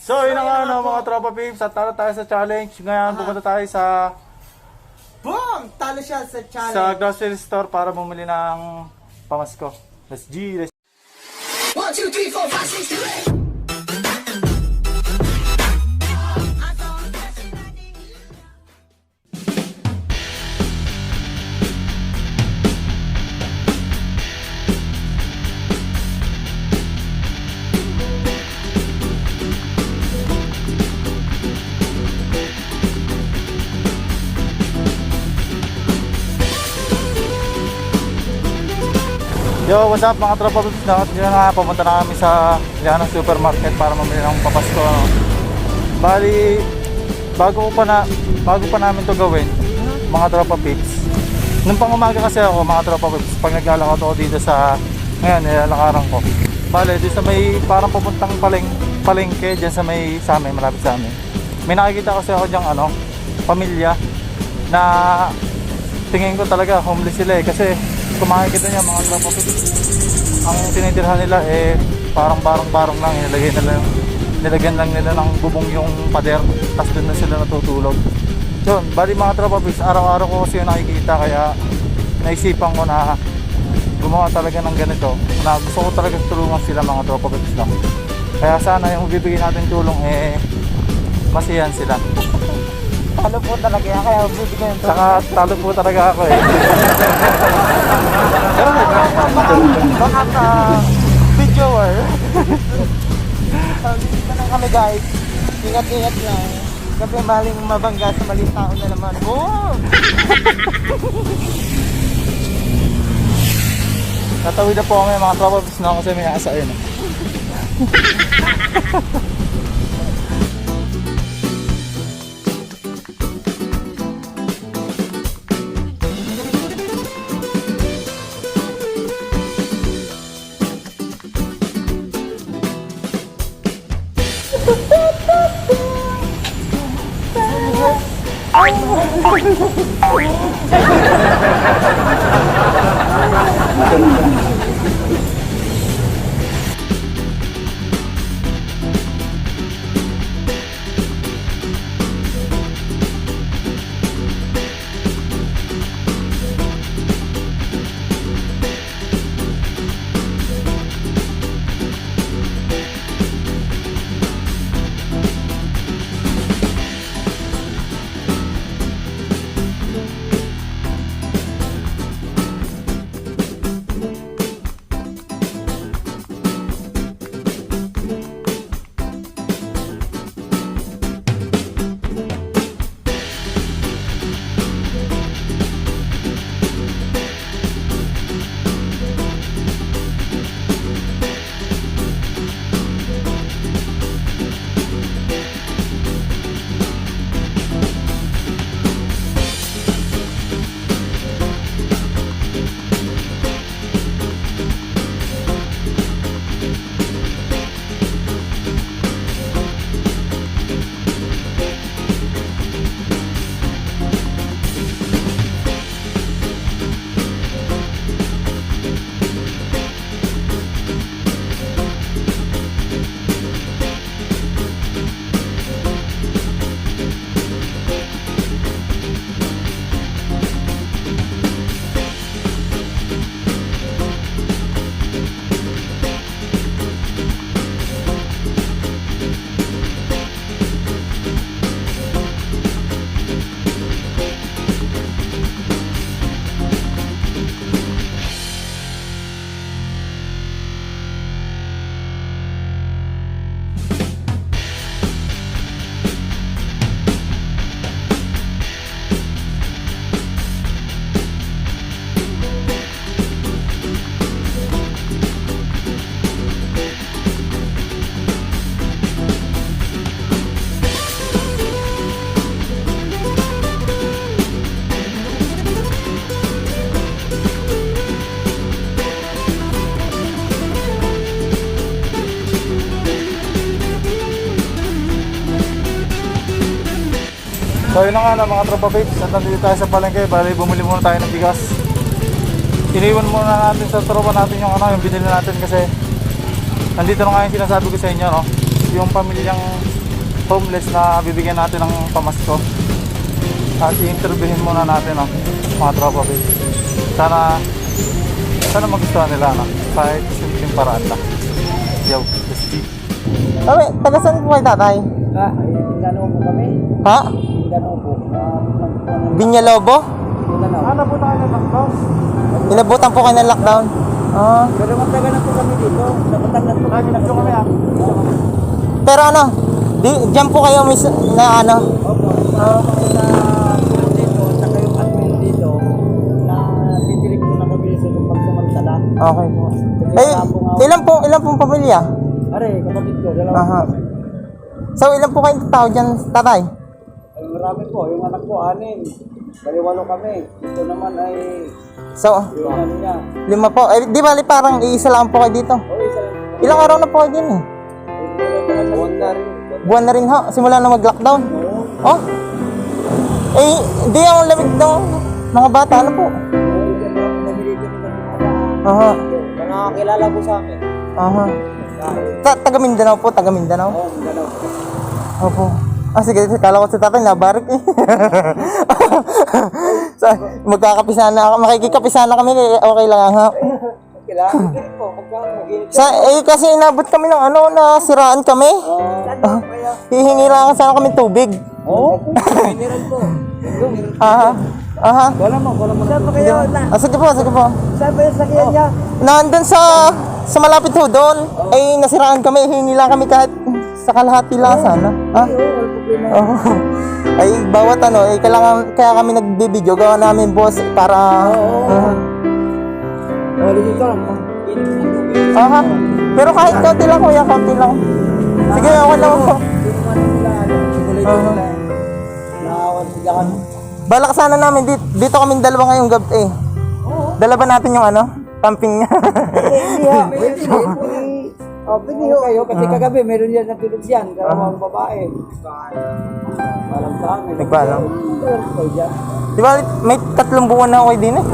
So, yun na nga mga tropa peeps, at talo tayo sa challenge. Ngayon, pupunta tayo sa Boom! Talo siya sa challenge. sa grocery store para bumili ng pamasko. Let's G, let's 1, 2, 3, 4, 5, 6, 7. Yo, what's up mga tropa peeps? Yun nga, pumunta na kami sa Liana Supermarket para mamili ng papasko. No? Bali, bago pa namin to gawin, mga tropa peeps. Nung pang umaga kasi ako, mga tropa peeps, pag naglalakad ako dito sa, ngayon, nilalakaran ko. Bali, dito sa may parang pupuntang palengke, dyan sa may, sa amin, malapit sa amin. May nakikita kasi ako dyang pamilya na tingin ko talaga homeless sila kasi kung makikita niya mga tropa peeps, ang tinitirhan nila parang barong-barong lang, nilagyan lang nila ng bubong yung pader, tapos doon na sila natutulog. Yun, bali mga tropa peeps, araw-araw ko kasi yung nakikita, kaya naisipan ko na gumawa talaga ng ganito, na gusto ko talaga tulungan sila mga tropa peeps lang. Kaya sana yung bibigyan natin tulong masiyahan sila. Talo po talaga yan, kaya bibigyan yung Saka talo po talaga ako baka videoer. Dito na kami guys. Ingat-ingat lang. Kasi maling mabangga sa maling tao na naman. Boom! Tatawid na po kami mga tropa peeps na kasi may asa yun. So yun na nga na mga tropa babes, at nandito tayo sa palengke, bali bumili muna tayo ng bigas. Iniwan muna natin sa tropa natin yung yung binili natin kasi nandito na nga yung sinasabi ko sa inyo, no? yung pamilyang homeless na bibigyan natin ng pamasko. At i-interviewin muna natin, no, mga tropa babes. Sana magustuhan nila, no, kahit simpleng paraan lang. Yo, let's see. Sabi, taga saan po kayo tatay? Mindanao po kami. Ha? Mindanao po. Binyalobo? Mindanao. Napunta kayo ng lockdown? Inabutan po kayo ng lockdown? Ah. Pero matagal na po kami dito. Napatanggap po kami. Nandito kami, ah. Pero ano, diyan po kayo na ano? Opo. Kami na tulog dito. Saka yung admin dito. Na titirik po na kami dito ng pagsamantala. Okay po. Ilan pong pamilya? Are, kapatid ko. Dalawa Aha. po kami. So, ilan po kayong tao dyan, tatay? Ay, marami po. Yung anak ko, 6. Baliwalo kami. Ito naman ay So, yung ano niya. 5 po. Eh, di bali parang iisa lang po kayo dito. O, isa lang. Ilang araw na po kayo din eh? Buwan na rin. Buwan na rin ho, simula na mag-lockdown. Oo. Oh? Eh, di ang lamig ng mga bata, ano po? Namili kami ng mga Aha, nakakilala po sa amin. aha. Dahil, Taga Mindanao po, taga Mindanao. oo, Mindanao. Opo. Ah, sige, kala ko si tatay nabarik eh. Magkakapisahan na ako, makikikapisahan na kami, okay lang ha. Kailangan din po, magkano mag-init. Kasi inabot kami ng ano, nasiraan kami. Hihingi lang sana kami tubig. Oo, mineral po. Aha, aha. Wala mo. Saan pa kayo? Sige po, sige po. Saan pa yung sakyan niya? Nandun sa malapit ho doon, ay nasiraan kami, hingi lang kami kahit sa kalahati lang sana. Ha? Oo. Ay bawat ano, ay kaya kami nagbibideo, gawa namin boss para Wala dito lang. aha. Pero kahit konti lang kuya, konti lang. Sige, okay lang po. Balak sana namin dito kaming dalawa ngayong gabi eh. Dala ba natin yung ano? Camping niya. Pwede ho kayo kasi kagabi meron yan natulog yan. Dalawang babae. Alam sa amin. Nagpaalam. Kayo dyan. Di ba may 3 buwan na ako din eh.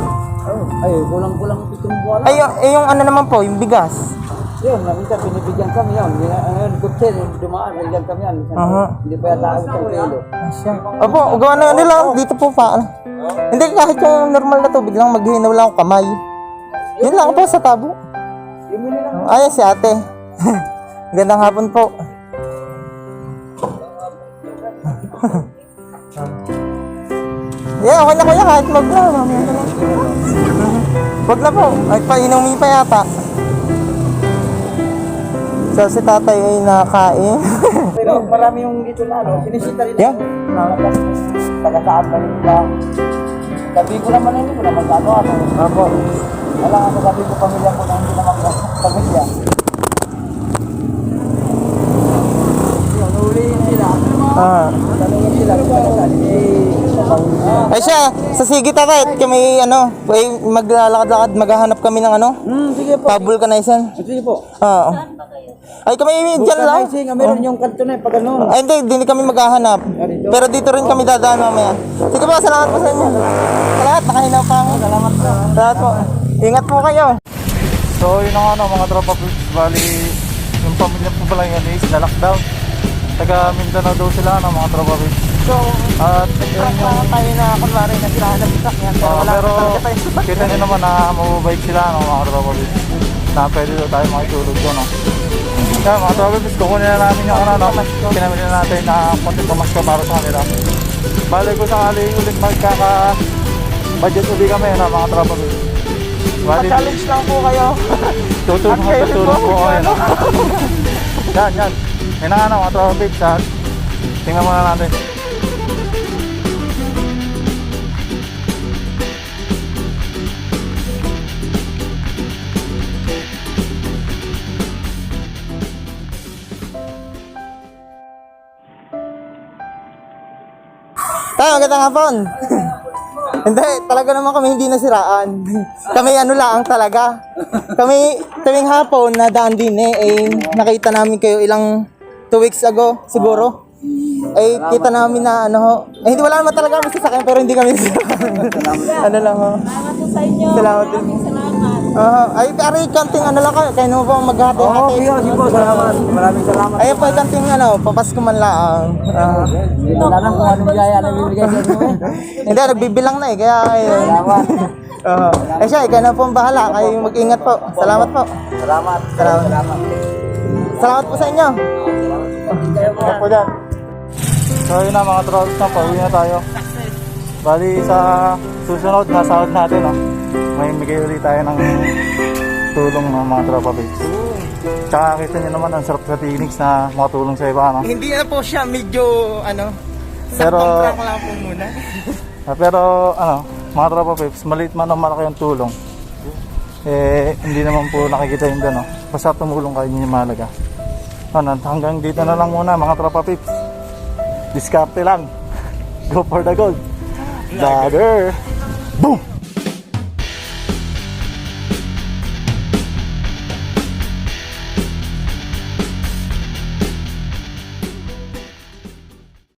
Ay, kulang-kulang 7 buwan. Ay, yung ano naman po, yung bigas. Yun, minsan binibigyan kami yan. Ngayon, kutse, dumaan, binibigyan kami yan. Aha. Hindi pa yata ang isang kilo. Asya. Opo, gawa na nila dito po pa. Hindi kahit yung normal na tubig lang, maghihinaw lang ako kamay. Yun lang po sa tabo. Yung mini lang. Ay, si ate. Gandang hapon po. Yeah, okay na kuya, kahit mag na. Mamaya na lang. Wag na po, ay painumin pa yata. So si tatay ay nakain. Pero marami yung dito na, no? Sinisita rin Yeah. taga-saan na rin ba? Sabi ko naman hindi ko naman ano. Opo. Wala nga sabi ko pamilya ko na hindi naman pamilya. Yun, ulihin sila. Tanungin sila kung taga-saan. Ay siya, sa sige tatay, kami ano, ay maglalakad-lakad, maghahanap kami ng ano, Sige po. pa-vulcanizing. Sige po. Oo. Ay kami dyan lang. Vulcanizing, meron yung kanto na pag ganun. Ay hindi kami maghahanap. Pero dito rin kami dadaan mamaya. Sige po, salamat po sa inyo. Salamat, nakahinaw pa ako. Salamat po. Salamat po. Ingat po kayo. So yun ang ano mga tropa babes, bali yung pamilya po pala yan is na lockdown. Taga Mindanao daw sila, ano, mga tropa babes. So, At yun yung tayo na kunwari na sila ng sasakyan. pero kita nyo naman na mababait sila, no, mga tropa babes. Na pwede daw tayo makitulog doon, no. Kaya mga tropa babes, kukunin na namin yung ano, no, pinamili na natin na konti pamasko para sa kanila. Bali ko sakali ulit magkaka-budget uli kami, no, mga tropa babes. Bali, challenge lang po kayo. tutulong po kayo, no. Yan. Yan na nga, mga tropa babes, ha. Tingnan muna natin. Tayo, magandang hapon. Hindi, talaga naman kami hindi nasiraan. Kami ano lang talaga. Kami tuwing hapon na daan din nakita namin kayo ilang 2 weeks ago siguro. Kita namin na ano ho. Hindi wala naman talaga kami sasakyan pero hindi kami nasiraan. Ano lang ho. Salamat po sa inyo. Salamat din. Maraming salamat. Ay, pare, kanting ano lang kayo, kayo naman po maghati-hati. Sige po, salamat. Maraming salamat. Ayun po, kanting ano, papasko man lang. Hindi ko alam kung anong biyaya na bibigay sa inyo eh. Hindi, nagbibilang na eh, kaya ayun. Salamat. Siya, ikaw na po ang bahala, kayo mag-ingat po. Salamat po. Salamat. Salamat. Salamat po sa inyo. Ito po dyan. So yun na mga trolls na, pauwi na tayo. Bali sa susunod na sahod natin, no? May bigay ulit tayo ng tulong ng mga tropa babes. Tsaka kita nyo naman ang sarap sa Phoenix na makatulong sa iba, no? Hindi na po siya medyo, ano, Pero- prank lang po muna. Pero ano, mga tropa babes, maliit man o malaki ang tulong. Hindi naman po nakikita yun doon, no? Basta tumulong kayo, yun yung mahalaga. Ano, hanggang dito na lang muna mga tropa babes. Diskarte lang. Go for the gold. Dagger. Boom!